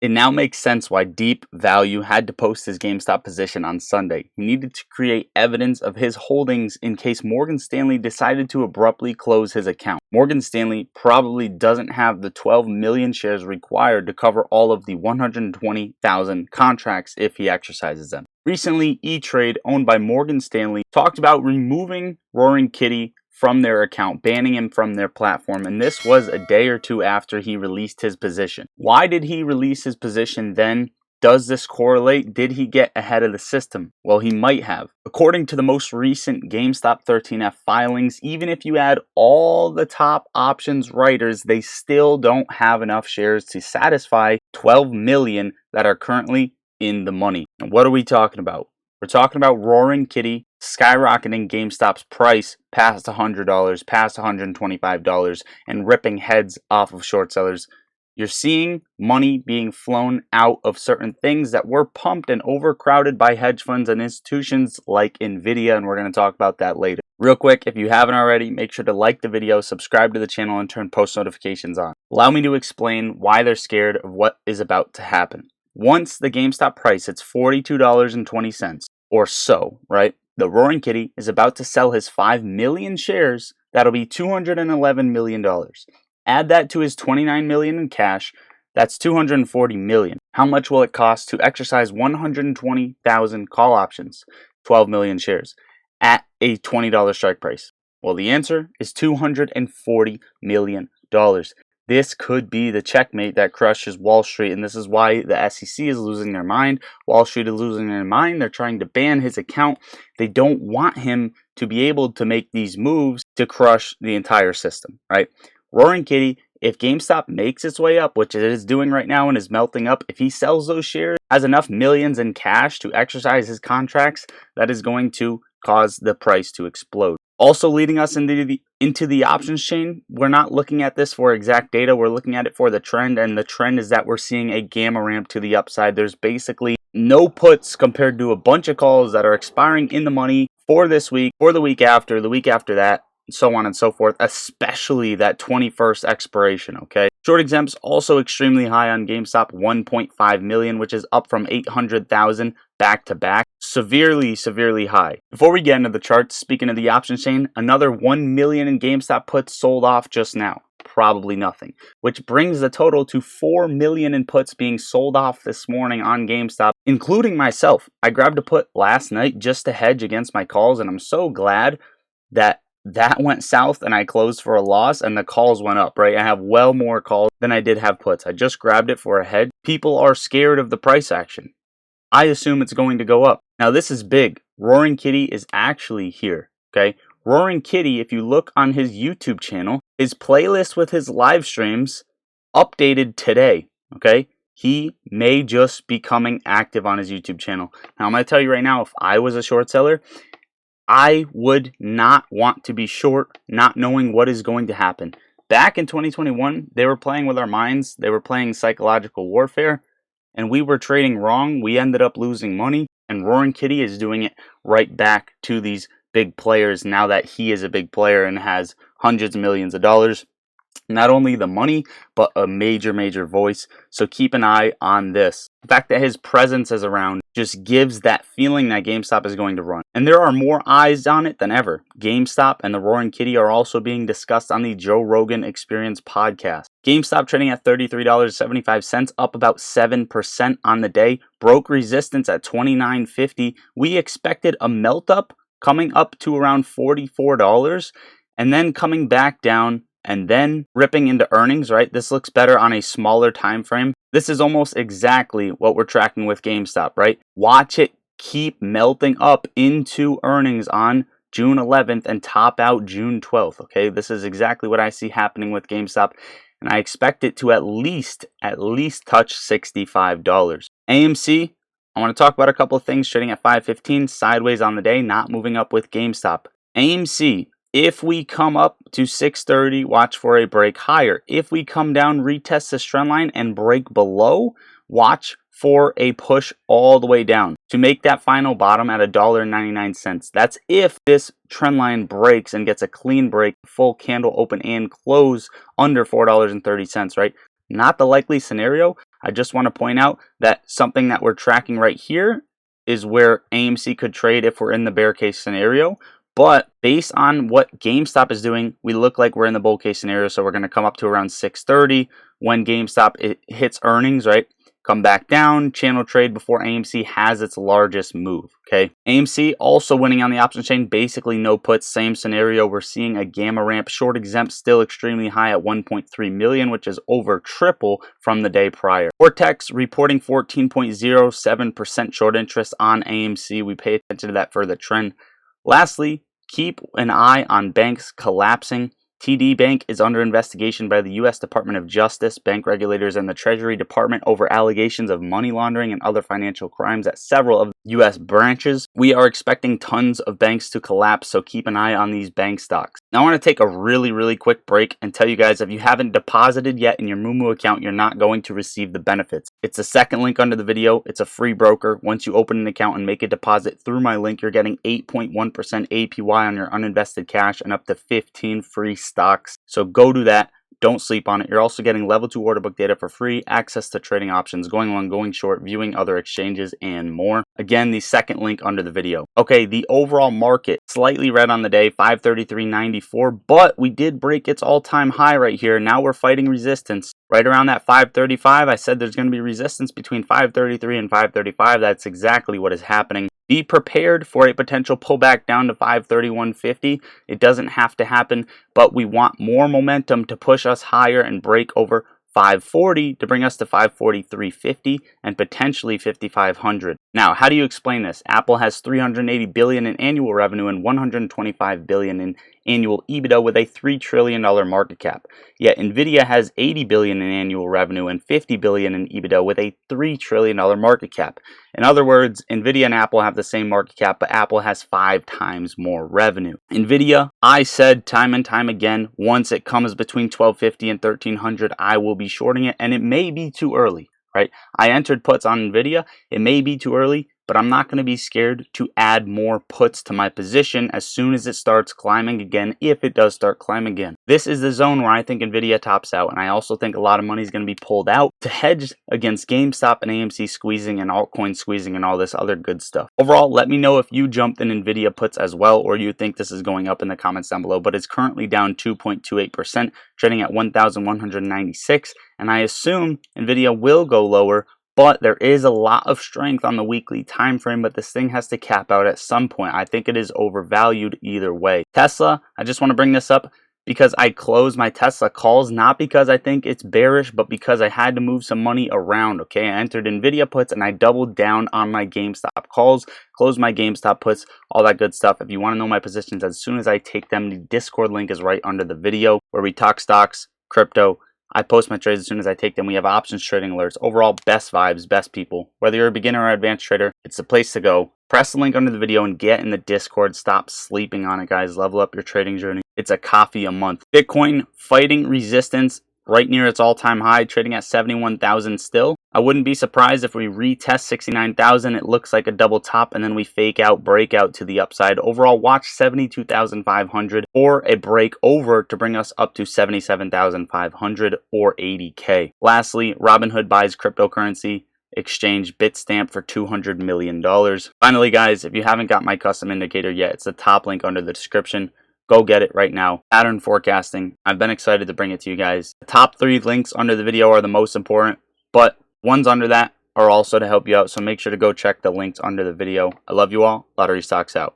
It now makes sense why Deep Value had to post his GameStop position on Sunday. He needed to create evidence of his holdings in case Morgan Stanley decided to abruptly close his account. Morgan Stanley probably doesn't have the 12 million shares required to cover all of the 120,000 contracts if he exercises them. Recently, E-Trade, owned by Morgan Stanley, talked about removing Roaring Kitty from their account, banning him from their platform, and this was a day or two after he released his position. Why did he release his position then? Does this correlate? Did he get ahead of the system? Well, he might have. According to the most recent GameStop 13F filings, even if you add all the top options writers, they still don't have enough shares to satisfy 12 million that are currently in the money. And what are we talking about? We're talking about Roaring Kitty skyrocketing GameStop's price past $100, past $125, and ripping heads off of short sellers. You're seeing money being flown out of certain things that were pumped and overcrowded by hedge funds and institutions like Nvidia, and we're going to talk about that later. Real quick, if you haven't already, make sure to like the video, subscribe to the channel, and turn post notifications on. Allow me to explain why they're scared of what is about to happen. Once the GameStop price hits $42.20 or so, right? The Roaring Kitty is about to sell his 5 million shares. That'll be $211 million. Add that to his $29 million in cash. That's $240 million. How much will it cost to exercise 120,000 call options, 12 million shares, at a $20 strike price? Well, the answer is $240 million. This could be the checkmate that crushes Wall Street, and this is why the SEC is losing their mind. Wall Street is losing their mind. They're trying to ban his account. They don't want him to be able to make these moves to crush the entire system, right? Roaring Kitty, if GameStop makes its way up, which it is doing right now and is melting up, if he sells those shares, has enough millions in cash to exercise his contracts, that is going to cause the price to explode. Also leading us into the options chain, we're not looking at this for exact data, we're looking at it for the trend, and the trend is that we're seeing a gamma ramp to the upside. There's basically no puts compared to a bunch of calls that are expiring in the money for this week, for the week after that, so on and so forth, especially that 21st expiration, okay? Short exempts also extremely high on GameStop, 1.5 million, which is up from 800,000 back to back. Severely high. Before we get into the charts, speaking of the options chain, another 1 million in GameStop puts sold off just now. Probably nothing. Which brings the total to 4 million in puts being sold off this morning on GameStop, including myself. I grabbed a put last night just to hedge against my calls, and I'm so glad that went south and I closed for a loss and the calls went up, right? I have well more calls than I did have puts. I just grabbed it for a hedge. People are scared of the price action. I assume it's going to go up. Now this is big. Roaring Kitty is actually here, okay? Roaring Kitty, if you look on his YouTube channel, his playlist with his live streams updated today, okay? He may just be coming active on his YouTube channel. Now I'm going to tell you right now, if I was a short seller, I would not want to be short, not knowing what is going to happen. Back in 2021, they were playing with our minds. They were playing psychological warfare, and we were trading wrong. We ended up losing money, and Roaring Kitty is doing it right back to these big players now that he is a big player and has hundreds of millions of dollars. Not only the money, but a major voice. So keep an eye on this. The fact that his presence is around just gives that feeling that GameStop is going to run. And there are more eyes on it than ever. GameStop and the Roaring Kitty are also being discussed on the Joe Rogan Experience podcast. GameStop trading at $33.75, up about 7% on the day. Broke resistance at $29.50. We expected a melt up coming up to around $44 and then coming back down and then ripping into earnings, right? This looks better on a smaller time frame. This is almost exactly what we're tracking with GameStop, right? Watch it keep melting up into earnings on June 11th and top out June 12th, okay? This is exactly what I see happening with GameStop, and I expect it to at least touch $65. AMC, I want to talk about a couple of things, trading at 515, sideways on the day, not moving up with GameStop. AMC, if we come up to 630, watch for a break higher. If we come down, retest this trend line and break below, watch for a push all the way down to make that final bottom at $1.99. That's if this trend line breaks and gets a clean break, full candle open and close under $4.30, right? Not the likely scenario. I just want to point out that something that we're tracking right here is where AMC could trade if we're in the bear case scenario. But based on what GameStop is doing, we look like we're in the bull case scenario. So we're going to come up to around 630 when GameStop hits earnings, right? Come back down, channel trade before AMC has its largest move, okay? AMC also winning on the options chain, basically no puts, same scenario. We're seeing a gamma ramp, short exempt still extremely high at 1.3 million, which is over triple from the day prior. Vortex reporting 14.07% short interest on AMC. We pay attention to that further trend. Lastly, keep an eye on banks collapsing. TD Bank is under investigation by the U.S. Department of Justice, bank regulators, and the Treasury Department over allegations of money laundering and other financial crimes at several of the U.S. branches. We are expecting tons of banks to collapse, so keep an eye on these bank stocks. Now, I want to take a really quick break and tell you guys, if you haven't deposited yet in your Moomoo account, you're not going to receive the benefits. It's the second link under the video. It's a free broker. Once you open an account and make a deposit through my link, you're getting 8.1% APY on your uninvested cash and up to 15 free stocks. So go do that. Don't sleep on it. You're also getting level 2 order book data for free, access to trading options, going long, going short, viewing other exchanges, and more. Again, the second link under the video. Okay, the overall market, slightly red on the day, 533.94, but we did break its all-time high right here. Now we're fighting resistance. Right around that 535, I said there's going to be resistance between 533 and 535. That's exactly what is happening. Be prepared for a potential pullback down to 531.50. It doesn't have to happen, but we want more momentum to push us higher and break over 540 to bring us to 543.50 and potentially 5,500. Now, how do you explain this? Apple has 380 billion in annual revenue and 125 billion in annual EBITDA with a $3 trillion market cap. Yet Nvidia has 80 billion in annual revenue and 50 billion in EBITDA with a $3 trillion market cap. In other words, Nvidia and Apple have the same market cap, but Apple has 5 times more revenue. Nvidia, I said time and time again, once it comes between 1250 and 1300, I will be shorting it, and it may be too early, right? I entered puts on Nvidia. It may be too early, but I'm not going to be scared to add more puts to my position as soon as it starts climbing again, if it does start climbing again. This is the zone where I think Nvidia tops out, and I also think a lot of money is going to be pulled out to hedge against GameStop and AMC squeezing and altcoin squeezing and all this other good stuff. Overall, let me know if you jumped in Nvidia puts as well, or you think this is going up in the comments down below, but it's currently down 2.28%, trading at 1,196, and I assume Nvidia will go lower. But there is a lot of strength on the weekly time frame, but this thing has to cap out at some point. I think it is overvalued either way. Tesla, I just want to bring this up because I closed my Tesla calls, not because I think it's bearish, but because I had to move some money around, okay? I entered Nvidia puts and I doubled down on my GameStop calls, closed my GameStop puts, all that good stuff. If you want to know my positions as soon as I take them, the Discord link is right under the video where we talk stocks, crypto. I post my trades as soon as I take them. We have options trading alerts. Overall, best vibes, best people. Whether you're a beginner or advanced trader, it's the place to go. Press the link under the video and get in the Discord. Stop sleeping on it, guys. Level up your trading journey. It's a coffee a month. Bitcoin fighting resistance right near its all-time high, trading at 71,000 still. I wouldn't be surprised if we retest 69,000. It looks like a double top, and then we fake out, break out to the upside. Overall, watch 72,500 or a break over to bring us up to 77,500 or 80K. Lastly, Robinhood buys cryptocurrency exchange Bitstamp for $200 million. Finally, guys, if you haven't got my custom indicator yet, it's the top link under the description. Go get it right now. Pattern forecasting. I've been excited to bring it to you guys. The top 3 links under the video are the most important, but ones under that are also to help you out. So make sure to go check the links under the video. I love you all. Lottery Stocks out.